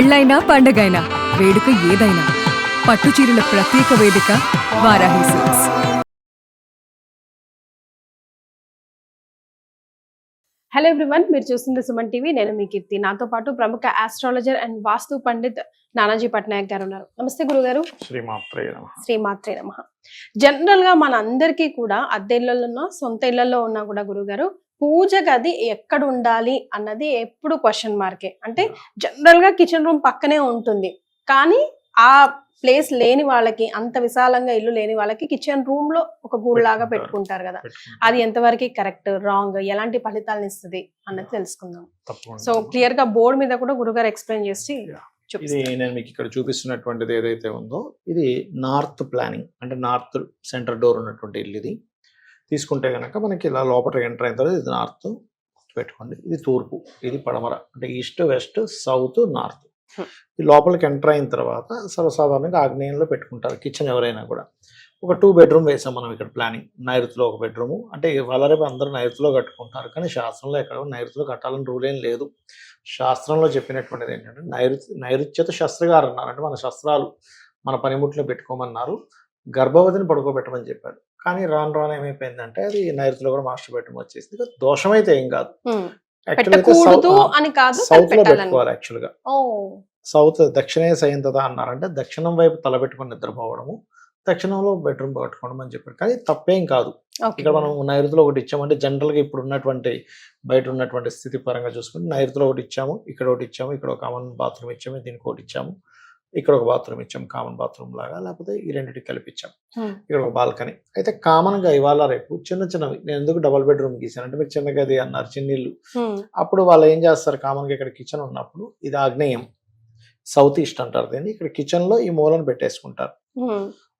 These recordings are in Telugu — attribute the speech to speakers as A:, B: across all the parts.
A: పెళ్ళైనా పండగైనా వేడుక ఏదైనా పట్టు చీరల ప్రత్యేక వేదిక వారాహి సిల్క్స్.
B: హలో ఎవ్రీవన్, మీరు చూస్తుంది సుమన్ టీవీ. నేను మీ కీర్తి. నాతో పాటు ప్రముఖ ఆస్ట్రాలజర్ అండ్ వాస్తు పండిత్ నానాజీ పట్నాయక్ గారు ఉన్నారు. నమస్తే గురుగారు. శ్రీమాత్రే నమః. జనరల్ గా మన అందరికీ కూడా అద్దె ఇళ్లలో సొంత ఇళ్లలో ఉన్నా కూడా గురుగారు పూజ గది ఎక్కడ ఉండాలి అన్నది ఎప్పుడు క్వశ్చన్ మార్కే. అంటే జనరల్ గా కిచెన్ రూమ్ పక్కనే ఉంటుంది, కానీ ఆ ప్లేస్ లేని వాళ్ళకి, అంత విశాలంగా ఇల్లు లేని వాళ్ళకి కిచెన్ రూమ్ లో ఒక గూడు లాగా పెట్టుకుంటారు కదా, అది ఎంతవరకు కరెక్ట్, రాంగ్, ఎలాంటి ఫలితాలను ఇస్తుంది అన్నది తెలుసుకుందాం. సో క్లియర్ గా బోర్డు మీద కూడా గురుగారు ఎక్స్ప్లెయిన్ చేసి
C: ఇది నేను మీకు ఇక్కడ చూపిస్తున్నటువంటిది ఏదైతే ఉందో ఇది నార్త్ ప్లానింగ్, అంటే నార్త్ సెంటర్ డోర్ ఉన్నటువంటి ఇల్లు. ఇది తీసుకుంటే కనుక మనకి ఇలా లోపల ఎంటర్ అయిన తర్వాత ఇది నార్త్ పెట్టుకోండి, ఇది తూర్పు, ఇది పడమర, అంటే ఈస్ట్ వెస్ట్ సౌత్ నార్త్. ఈ లోపలికి ఎంటర్ అయిన తర్వాత సర్వసాధారణంగా ఆగ్నేయంలో పెట్టుకుంటారు కిచెన్. ఎవరైనా కూడా ఒక 2 బెడ్రూమ్ వేసాం మనం ఇక్కడ ప్లానింగ్. నైరుతిలో ఒక బెడ్రూము, అంటే వాళ్ళరేపు అందరూ నైరుతిలో కట్టుకుంటారు, కానీ శాస్త్రంలో ఎక్కడ నైరుతిలో కట్టాలని రూల్ ఏం లేదు. శాస్త్రంలో చెప్పినటువంటిది ఏంటంటే నైరుత్యత శస్త్రగారు అన్నారు, అంటే మన శస్త్రాలు మన పనిముట్లు పెట్టుకోమన్నారు, గర్భవతిని పడుకోబెట్టమని చెప్పారు. కానీ రాను రాను ఏమైపోయిందంటే అది నైరుతిలో కూడా మాస్టర్ బెడ్రూమ్ వచ్చేసింది. దోషం అయితే ఏం కాదు, సౌత్ లో పెట్టుకోవాలి. యాక్చువల్ గా సౌత్ దక్షిణే సయంతత అన్నారంటే దక్షిణం వైపు తలబెట్టుకుని నిద్రపోవడము, దక్షిణంలో బెడ్రూమ్ పెట్టుకోవడం అని చెప్పారు. కానీ తప్పేం కాదు. ఇక్కడ మనం నైరుతిలో ఒకటి ఇచ్చాము, అంటే జనరల్ గా ఇప్పుడు ఉన్నటువంటి బయట ఉన్నటువంటి స్థితి పరంగా చూసుకుంటే నైరుతిలో ఒకటి ఇచ్చాము, ఇక్కడ ఒకటి ఇచ్చాము, ఇక్కడ ఒక కామన్ బాత్రూమ్ ఇచ్చాము, దీనికి ఒకటి ఇచ్చాము, ఇక్కడ ఒక బాత్రూమ్ ఇచ్చాము కామన్ బాత్రూమ్ లాగా, లేకపోతే ఈ రెండింటికి కలిపిచ్చాము, ఇక్కడ ఒక బాల్కనీ. అయితే కామన్ గా ఇవాళ రేపు చిన్న చిన్నవి, నేను ఎందుకు డబుల్ బెడ్రూమ్ గీసాను అంటే మీరు చిన్న గది అన్నారు, చిన్నిళ్ళు. అప్పుడు వాళ్ళు ఏం చేస్తారు, కామన్ గా ఇక్కడ కిచెన్ ఉన్నప్పుడు ఇది ఆగ్నేయం సౌత్ ఈస్ట్ అంటారు దీన్ని, ఇక్కడ కిచెన్ లో ఈ మూలను పెట్టేసుకుంటారు.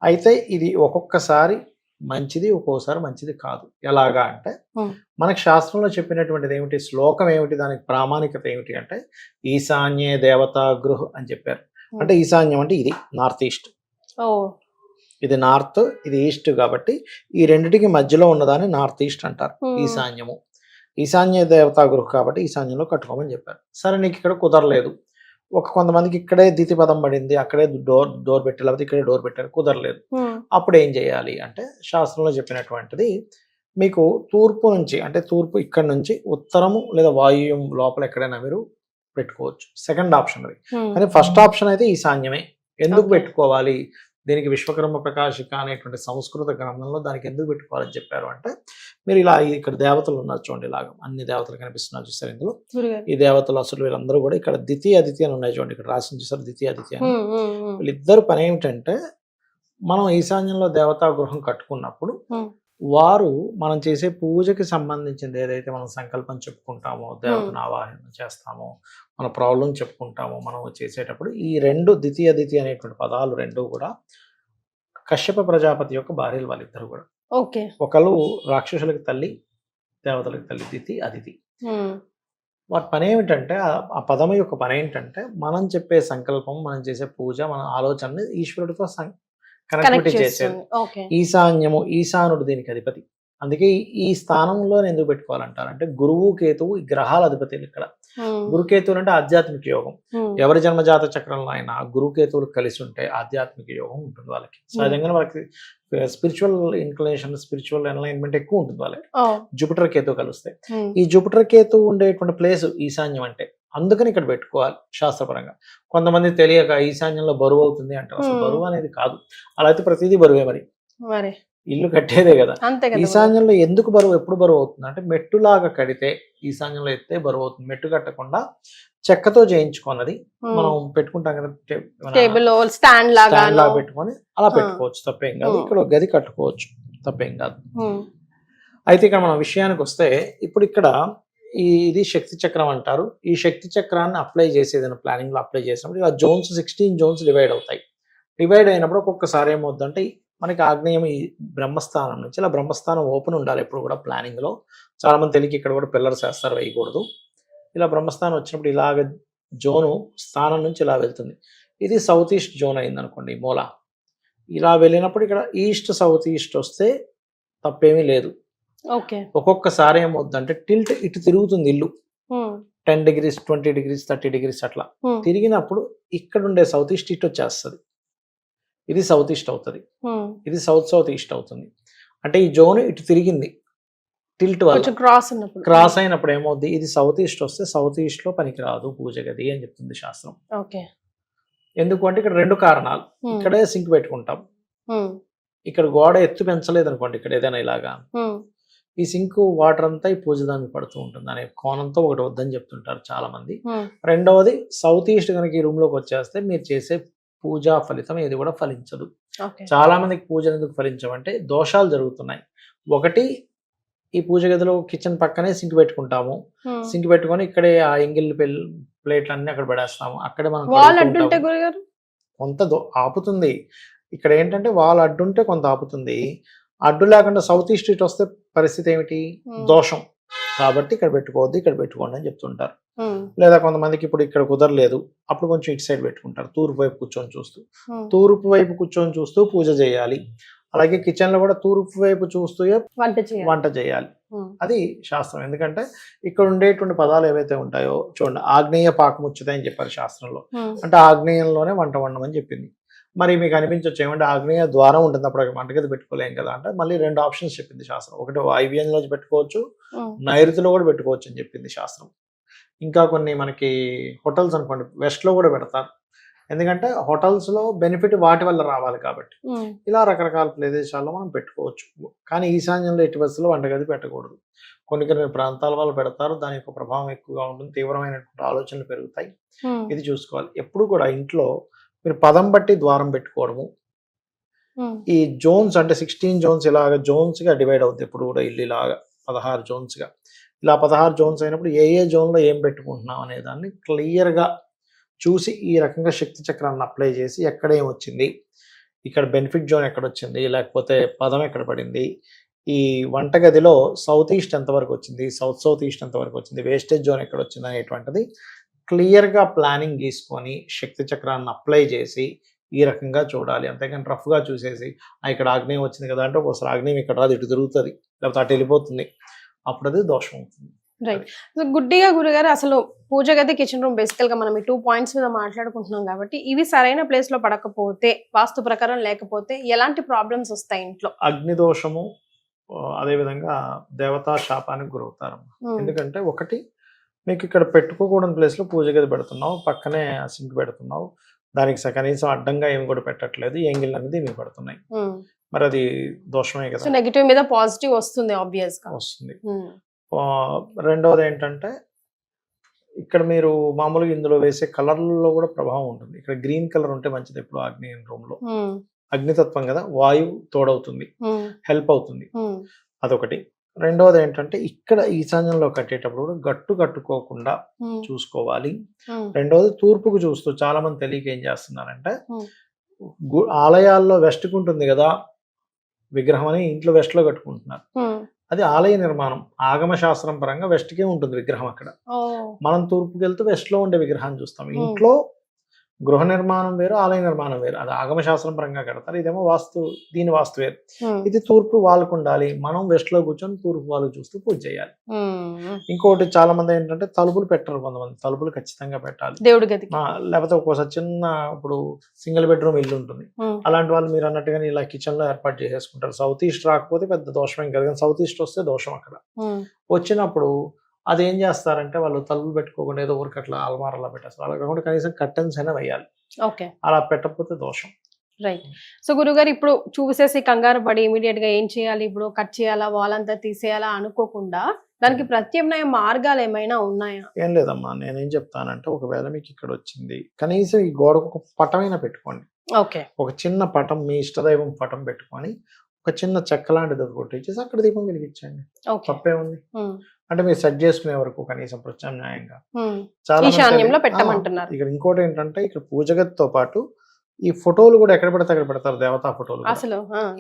C: అయితే ఇది ఒక్కొక్కసారి మంచిది, ఒక్కోసారి మంచిది కాదు. ఎలాగా అంటే మనకి శాస్త్రంలో చెప్పినటువంటిది ఏమిటి, శ్లోకం ఏమిటి, దానికి ప్రామాణికత ఏమిటి అంటే ఈశాన్యే దేవతా గృహ అని చెప్పారు. అంటే ఈశాన్యం అంటే ఇది నార్త్ ఈస్ట్, ఇది నార్త్, ఇది ఈస్ట్, కాబట్టి ఈ రెండిటికి మధ్యలో ఉన్నదాన్ని నార్త్ ఈస్ట్ అంటారు ఈశాన్యము. ఈశాన్య దేవతా గృహ కాబట్టి ఈశాన్యంలో కట్టుకోమని చెప్పారు. సరే, నీకు ఇక్కడ కుదరలేదు, కొంతమందికి ఇక్కడే దితి పదం పడింది, అక్కడే డోర్ పెట్టారు, లేకపోతే ఇక్కడే డోర్ పెట్టారు, కుదరలేదు. అప్పుడు ఏం చేయాలి అంటే శాస్త్రంలో చెప్పినటువంటిది మీకు తూర్పు నుంచి, అంటే తూర్పు ఇక్కడ నుంచి ఉత్తరము లేదా వాయువ్యం లోపల ఎక్కడైనా మీరు పెట్టుకోవచ్చు. సెకండ్ ఆప్షన్ అది. కానీ ఫస్ట్ ఆప్షన్ అయితే ఈశాన్యమే. ఎందుకు పెట్టుకోవాలి, దీనికి విశ్వకర్మ ప్రకాశిక అనేటువంటి సంస్కృత గ్రంథంలో దానికి ఎందుకు పెట్టుకోవాలని చెప్పారు అంటే, మీరు ఇలా ఇక్కడ దేవతలు ఉన్నారు చూడండి, ఇలాగా అన్ని దేవతలు కనిపిస్తున్నారు చూసారు ఇందులో. ఈ దేవతలు అసలు వీళ్ళందరూ కూడా ఇక్కడ దితి అదితి అని ఉన్నాయి చూడండి, ఇక్కడ రాసి చూసారు దితి అదితి అని. వీళ్ళిద్దరు పని ఏమిటంటే, మనం ఈశాన్యంలో దేవతా గృహం కట్టుకున్నప్పుడు వారు మనం చేసే పూజకి సంబంధించింది ఏదైతే మనం సంకల్పం చెప్పుకుంటామో, దేవతను ఆవాహన చేస్తామో, మన ప్రాబ్లం చెప్పుకుంటామో మనం చేసేటప్పుడు, ఈ రెండు ద్వితీయ అదితి అనేటువంటి పదాలు రెండు కూడా కశ్యప ప్రజాపతి యొక్క భార్యలు వాళ్ళిద్దరు కూడా. ఒకళ్ళు రాక్షసులకి తల్లి, దేవతలకి తల్లి, దితి అదితి. వాటి పని ఏమిటంటే, ఆ పదం యొక్క పని ఏంటంటే మనం చెప్పే సంకల్పం, మనం చేసే పూజ, మన ఆలోచనని ఈశ్వరుడితో కనెక్టివిటీ చేసేది. ఈశాన్యము, ఈశానుడు దీనికి అధిపతి. అందుకే ఈ స్థానంలో ఎందుకు పెట్టుకోవాలంటారు అంటే, గురువు కేతువు ఈ గ్రహాల అధిపతులు. ఇక్కడ గురుకేతువులు అంటే ఆధ్యాత్మిక యోగం. ఎవరి జన్మజాత చక్రంలో అయినా గురుకేతువులు కలిసి ఉంటే ఆధ్యాత్మిక యోగం ఉంటుంది వాళ్ళకి. సహజంగా వాళ్ళకి స్పిరిచువల్ ఇన్క్లినేషన్, స్పిరిచువల్ ఎన్లైన్మెంట్ ఎక్కువ ఉంటుంది వాళ్ళకి. జూపిటర్ కేతువు కలిస్తే, ఈ జూపిటర్ కేతువు ఉండేటువంటి ప్లేస్ ఈశాన్యం అంటే, అందుకని ఇక్కడ పెట్టుకోవాలి శాస్త్రపరంగా. కొంతమంది తెలియక ఈశాన్యంలో బరువు అవుతుంది అంటారు. అసలు బరువు అనేది కాదు, అలా అయితే ప్రతిదీ బరువే. మరి ఇల్లు కట్టేదే కదా. ఈశాన్యంలో ఎందుకు బరువు, ఎప్పుడు బరువు అవుతుంది అంటే, మెట్టులాగా కడితే ఈశాన్యంలో ఎత్తే బరువు అవుతుంది. మెట్టు కట్టకుండా చెక్కతో చేయించుకున్నది మనం పెట్టుకుంటాం కదా, స్టాండ్ లాగా పెట్టుకొని అలా పెట్టుకోవచ్చు, తప్పేం కాదు. ఇక్కడ ఒక గది కట్టుకోవచ్చు, తప్పేం కాదు. అయితే ఇక్కడ మన విషయానికి వస్తే, ఇప్పుడు ఇక్కడ ఇది శక్తి చక్రం అంటారు. ఈ శక్తి చక్రాన్ని అప్లై చేసేదైనా ప్లానింగ్ లో అప్లై చేసినప్పుడు ఇలా జోన్స్ 16 జోన్స్ డివైడ్ అవుతాయి. డివైడ్ అయినప్పుడు ఒక్కొక్కసారి ఏమవుతుందంటే, మనకి ఆగ్నేయం ఈ బ్రహ్మస్థానం నుంచి, ఇలా బ్రహ్మస్థానం ఓపెన్ ఉండాలి ఎప్పుడు కూడా ప్లానింగ్ లో. చాలా మంది తెలియక ఇక్కడ కూడా పిల్లర్స్ వేస్తారు, వేయకూడదు. ఇలా బ్రహ్మస్థానం వచ్చినప్పుడు ఇలాగ జోను స్థానం నుంచి ఇలా వెళ్తుంది. ఇది సౌత్ ఈస్ట్ జోన్ అయింది అనుకోండి, మూల ఇలా వెళ్ళినప్పుడు ఇక్కడ ఈస్ట్ సౌత్ ఈస్ట్ వస్తే తప్పేమీ లేదు. ఒక్కొక్కసారి ఏమవుతుందంటే టిల్ట్ ఇటు తిరుగుతుంది ఇల్లు, 10 degrees 20 degrees 30 degrees అట్లా తిరిగినప్పుడు ఇక్కడ ఉండే సౌత్ ఈస్ట్ ఇటు వచ్చేస్తుంది. ఇది సౌత్ ఈస్ట్ అవుతుంది, ఇది సౌత్ ఈస్ట్ అవుతుంది. అంటే ఈ జోన్ ఇటు తిరిగింది టిల్ట్ వల్ల క్రాస్ అయినప్పుడు ఏమవుద్ది, ఇది సౌత్ ఈస్ట్ వస్తే సౌత్ ఈస్ట్ లో పనికిరాదు పూజ గది అని చెప్తుంది శాస్త్రం. ఎందుకు అంటే ఇక్కడ 2 కారణాలు. ఇక్కడే సింక్ పెట్టుకుంటాం, ఇక్కడ గోడ ఎత్తు పెంచలేదు అనుకోండి, ఇక్కడ ఏదైనా ఇలాగా ఈ సింక్ వాటర్ అంతా ఈ పూజ దానికి పడుతూ ఉంటుంది అనే కోణంతో ఒకటి వద్దని చెప్తుంటారు చాలా మంది. రెండవది సౌత్ ఈస్ట్ కనుక ఈ రూమ్ లోకి వచ్చేస్తే మీరు చేసే పూజా ఫలితం ఏది కూడా ఫలించదు. చాలా మందికి పూజలు ఎందుకు ఫలించవంటే దోషాలు జరుగుతున్నాయి. ఒకటి, ఈ పూజ గదిలో కిచెన్ పక్కనే సింక్ పెట్టుకుంటాము, సింక్ పెట్టుకొని ఇక్కడే ఆ ఎంగిల్ ప్లేట్లు అన్ని అక్కడ పడేస్తాము, అక్కడే మనం కొంత ఆపుతుంది. ఇక్కడ ఏంటంటే వాళ్ళు అడ్డుంటే కొంత ఆపుతుంది, అడ్డు లేకుండా సౌత్ ఈస్ట్ ఇటు వస్తే పరిస్థితి ఏమిటి, దోషం. కాబట్టి ఇక్కడ పెట్టుకోవద్దు, ఇక్కడ పెట్టుకోండి అని చెప్తుంటారు. లేదా కొంతమందికి ఇప్పుడు ఇక్కడ కుదరలేదు, అప్పుడు కొంచెం ఇటు సైడ్ పెట్టుకుంటారు, తూర్పు వైపు కూర్చొని చూస్తూ పూజ చేయాలి. అలాగే కిచెన్ లో కూడా తూర్పు వైపు చూస్తూ వంట చేయాలి. అది శాస్త్రం. ఎందుకంటే ఇక్కడ ఉండేటువంటి పదాలు ఏవైతే ఉంటాయో చూడండి, ఆగ్నేయ పాకముచ్చుతాయి అని చెప్పారు శాస్త్రంలో. అంటే ఆగ్నేయంలోనే వంట వండమని చెప్పింది. మరి మీకు అనిపించవచ్చు ఏమంటే ఆగ్నేయ ద్వారం ఉంటుంది, అప్పుడు వంటగది పెట్టుకోలేం కదా అంటే, మళ్ళీ 2 ఆప్షన్స్ చెప్పింది శాస్త్రం. ఒకటి వాయువ్యంలో పెట్టుకోవచ్చు, నైరుతిలో కూడా పెట్టుకోవచ్చు అని చెప్పింది శాస్త్రం. ఇంకా కొన్ని మనకి హోటల్స్ అనుకోండి వెస్ట్ లో కూడా పెడతారు, ఎందుకంటే హోటల్స్ లో బెనిఫిట్ వాటి వల్ల రావాలి కాబట్టి. ఇలా రకరకాల ప్రదేశాల్లో మనం పెట్టుకోవచ్చు. కానీ ఈశాన్యంలో ఎట్టి బస్సులో వంటగది పెట్టకూడదు. కొన్ని ప్రాంతాల వాళ్ళు పెడతారు, దాని యొక్క ప్రభావం ఎక్కువగా ఉంటుంది, తీవ్రమైనటువంటి ఆలోచనలు పెరుగుతాయి. ఇది చూసుకోవాలి. ఎప్పుడు కూడా ఇంట్లో మీరు పదం బట్టి ద్వారం పెట్టుకోవడము. ఈ జోన్స్ అంటే 16 జోన్స్ ఇలాగా జోన్స్ గా డివైడ్ అవుతుంది. ఎప్పుడు కూడా ఇల్లు ఇలాగా 16 జోన్స్ గా, ఇలా 16 జోన్స్ అయినప్పుడు ఏ జోన్ లో ఏం పెట్టుకుంటున్నాం అనే దాన్ని క్లియర్ గా చూసి ఈ రకంగా శక్తి చక్రాన్ని అప్లై చేసి ఎక్కడ ఏం వచ్చింది, ఇక్కడ బెనిఫిట్ జోన్ ఎక్కడ వచ్చింది, లేకపోతే పదం ఎక్కడ పడింది, ఈ వంటగదిలో సౌత్ ఈస్ట్ ఎంతవరకు వచ్చింది, సౌత్ ఈస్ట్ ఎంతవరకు వచ్చింది, వేస్టేజ్ జోన్ ఎక్కడ వచ్చింది అనేటువంటిది క్లియర్గా ప్లానింగ్ గీసుకొని శక్తి చక్రాన్ని అప్లై చేసి ఈ రకంగా చూడాలి. అంతేకాని రఫ్గా చూసేసి ఇక్కడ ఆగ్నేయం వచ్చింది కదా అంటే ఒకసారి ఆగ్నేయం ఇక్కడ రాదు, ఇటు తిరుగుతుంది, లేకపోతే అటు వెళ్ళిపోతుంది, అప్పుడు అది దోషం అవుతుంది.
B: రైట్. సో గుడ్డిగా గురుగారు, అసలు పూజ గది కిచెన్ రూమ్ బేసికల్ గా మనం ఈ 2 పాయింట్స్ మీద మాట్లాడుకుంటున్నాం కాబట్టి, ఇవి సరైన ప్లేస్ లో పడకపోతే, వాస్తు ప్రకారం లేకపోతే ఎలాంటి ప్రాబ్లమ్స్ వస్తాయి ఇంట్లో?
C: అగ్ని దోషము, అదే విధంగా దేవతా శాపానికి గురవుతారు. ఎందుకంటే ఒకటి, మీకు ఇక్కడ పెట్టుకోకూడని ప్లేస్ లో పూజ గది పెడుతున్నావు, పక్కనే సింక్ పెడుతున్నావు, దానికి కనీసం అడ్డంగా ఏమి కూడా పెట్టట్లేదు, ఎంగిల్ అనేది మీకు పడుతున్నాయి, మరి అది దోషమే కదా.
B: నెగిటివ్ మీద పాజిటివ్ వస్తుంది, ఆబ్వియస్ గా వస్తుంది.
C: రెండవది ఏంటంటే ఇక్కడ మీరు మామూలుగా ఇందులో వేసే కలర్లలో కూడా ప్రభావం ఉంటుంది. ఇక్కడ గ్రీన్ కలర్ ఉంటే మంచిది. ఇప్పుడు ఆగ్నేయ రూమ్ లో అగ్నితత్వం కదా, వాయువు తోడవుతుంది, హెల్ప్ అవుతుంది, అదొకటి. రెండవది ఏంటంటే ఇక్కడ ఈశాన్యంలో కట్టేటప్పుడు కూడా గట్టు కట్టుకోకుండా చూసుకోవాలి. రెండవది తూర్పుకు చూస్తూ, చాలా మంది తెలియక ఏం చేస్తున్నారంటే ఆలయాల్లో వెస్ట్కు ఉంటుంది కదా విగ్రహం అని, ఇంట్లో వెస్ట్ లో కట్టుకుంటున్నారు. అది ఆలయ నిర్మాణం, ఆగమ శాస్త్రం పరంగా వెస్ట్కే ఉంటుంది విగ్రహం. అక్కడ మనం తూర్పుకి వెళ్తూ వెస్ట్ లో ఉండే విగ్రహాన్ని చూస్తాం. ఇంట్లో గృహ నిర్మాణం వేరు, ఆలయ నిర్మాణం వేరు. అది ఆగమ శాస్త్రం పరంగా కడతారు, ఇదేమో దీని వాస్తు వేరు. ఇది తూర్పు వాళ్ళకు ఉండాలి, మనం వెస్ట్ లో కూర్చొని తూర్పు వాళ్ళు చూస్తూ పూజ చేయాలి. ఇంకోటి, చాలా మంది ఏంటంటే తలుపులు పెట్టరు, కొంతమంది తలుపులు ఖచ్చితంగా పెట్టాలి
B: దేవుడి గది.
C: లేకపోతే ఒక్కోసారి చిన్న, ఇప్పుడు సింగిల్ బెడ్రూమ్ ఇల్లు ఉంటుంది, అలాంటి వాళ్ళు మీరు అన్నట్టుగా ఇలా కిచెన్ లో ఏర్పాటు చేసేసుకుంటారు. సౌత్ ఈస్ట్ రాకపోతే పెద్ద దోషం ఏం కాదు, కానీ సౌత్ ఈస్ట్ వస్తే దోషం. అక్కడ వచ్చినప్పుడు అదేం చేస్తారంటే వాళ్ళు తలుపులు పెట్టుకోకుండా ఏదో ఊరికి అట్లా అల్మారాలో పెట్టేస్తారు. అలా కాకుండా కనీసం కర్టెన్స్ అయినా వేయాలి, అలా పెట్టకపోతే దోషం.
B: రైట్. సో గురుగారు, ఇప్పుడు చూసేసి కంగారు పడి ఇమీడియట్ గా ఏం చేయాలి, ఇప్పుడు కట్ చేయాలా, వాల్ అంతా తీసేయాలా అనుకోకుండా దానికి ప్రత్యామ్నాయ మార్గాలు ఏమైనా ఉన్నాయా?
C: ఏం లేదమ్మా, నేనేం చెప్తానంటే ఒకవేళ మీకు ఇక్కడ వచ్చింది, కనీసం ఈ గోడకు ఒక పటమైనా పెట్టుకోండి. ఒక చిన్న పటం, మీ ఇష్టదైవం పటం పెట్టుకొని ఒక చిన్న చెక్క లాంటిది కొట్టించేసి అక్కడ దీపం వెలిగించండి, తప్పే ఉంది. అంటే మీరు సెట్ చేసుకునే వరకు కనీసం ప్రత్యామ్నాయంగా చాలా
B: పెట్టమంటున్నారు.
C: ఇక్కడ ఇంకోటి ఏంటంటే, ఇక్కడ పూజ గదితో పాటు ఈ ఫోటోలు కూడా ఎక్కడ పెడితే అక్కడ పెడతారు, దేవతా ఫోటోలు.
B: అసలు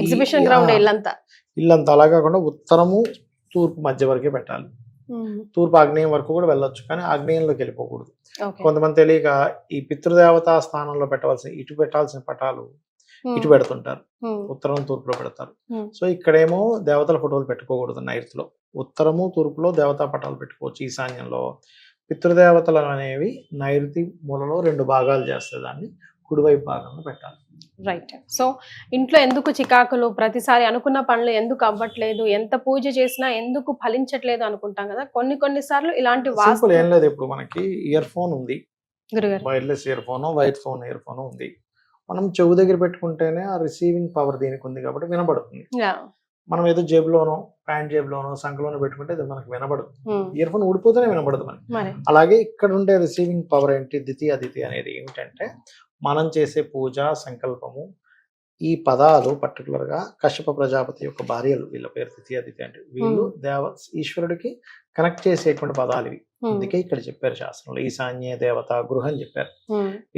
B: ఎగ్జిబిషన్ గ్రౌండ్
C: ఇల్లంతా అలా కాకుండా ఉత్తరము తూర్పు మధ్య వరకే పెట్టాలి. తూర్పు ఆగ్నేయం వరకు కూడా వెళ్ళొచ్చు, కానీ ఆగ్నేయంలోకి వెళ్ళిపోకూడదు. కొంతమంది తెలియక ఈ పితృదేవతా స్థానంలో ఇటు పెట్టాల్సిన పటాలు ఇటు పెడుతుంటారు, ఉత్తరం తూర్పులో పెడతారు. సో ఇక్కడేమో దేవతల ఫోటోలు పెట్టుకోకూడదు నైరుతిలో, ఉత్తరము తూర్పులో దేవతా పటాలు పెట్టుకోవచ్చు, ఈశాన్యంలో పితృదేవతలు అనేవి నైరుతి మూలలో 2 భాగాలు చేస్తే దాన్ని కుడివైపు భాగంలో పెట్టాలి.
B: రైట్. సో ఇంట్లో ఎందుకు చికాకులు, ప్రతిసారి అనుకున్న పనులు ఎందుకు అవ్వట్లేదు, ఎంత పూజ చేసినా ఎందుకు ఫలించట్లేదు అనుకుంటాం కదా, కొన్ని సార్లు ఇలాంటి
C: సింపుల్ ఏం లేదు. ఇప్పుడు మనకి ఇయర్ ఫోన్ ఉంది,
B: గురుగారు,
C: wireless year phone, wire phone, year phone ఉంది. మనం చెవు దగ్గర పెట్టుకుంటేనే ఆ రిసీవింగ్ పవర్ దీనికి ఉంది కాబట్టి వినబడుతుంది. మనం ఏదో జేబులోనో, ప్యాంట్ జేబులోనో, సంఖలోనో పెట్టుకుంటే అది మనకు వినబడదు. ఇయర్ ఫోన్ ఊడిపోతేనే వినబడదు మనకి. అలాగే ఇక్కడ ఉండే రిసీవింగ్ పవర్ ఏంటి, ద్వితీయ అదితి అనేది ఏమిటంటే మనం చేసే పూజ సంకల్పము, ఈ పదాలు పర్టికులర్ గా కశ్యప ప్రజాపతి యొక్క భార్యలు, వీళ్ళ పేరు ద్వితీయ అదితి అంటే వీళ్ళు ఈశ్వరుడికి కనెక్ట్ చేసేటువంటి పదాలు ఇవి. అందుకే ఇక్కడ చెప్పారు శాస్త్రంలో ఈశాన్య దేవత గృహం అని చెప్పారు.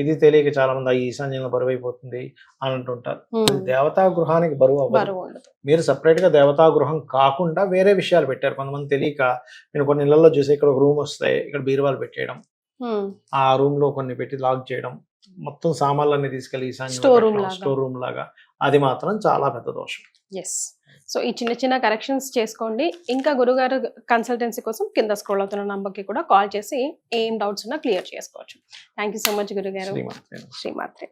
C: ఇది తెలియక చాలా మంది ఆ ఈశాన్యంలో బరువు అయిపోతుంది అని అంటుంటారు. దేవతా గృహానికి బరువు అవ్వదు. మీరు సపరేట్ గా దేవతా గృహం కాకుండా వేరే విషయాలు పెట్టారు. కొంతమంది తెలియక నేను కొన్ని ఇళ్లలో చూసి ఇక్కడ ఒక రూమ్ వస్తాయి, ఇక్కడ బీరువాలు పెట్టేయడం, ఆ రూమ్ లో కొన్ని పెట్టి లాక్ చేయడం, మొత్తం సామాన్లన్నీ తీసుకెళ్లి ఈశాన్య స్టోర్ రూమ్ లాగా, అది మాత్రం చాలా పెద్ద దోషం.
B: ఎస్. సో ఈ చిన్న కరెక్షన్స్ చేసుకోండి. ఇంకా గురుగారు కన్సల్టెన్సీ కోసం కింద స్క్రోల్ అవుతున్న నంబర్కి కూడా కాల్ చేసి ఏం డౌట్స్ ఉన్నా క్లియర్ చేసుకోవచ్చు. థ్యాంక్ యూ సో మచ్ గురుగారు.
C: శ్రీమాత్రే.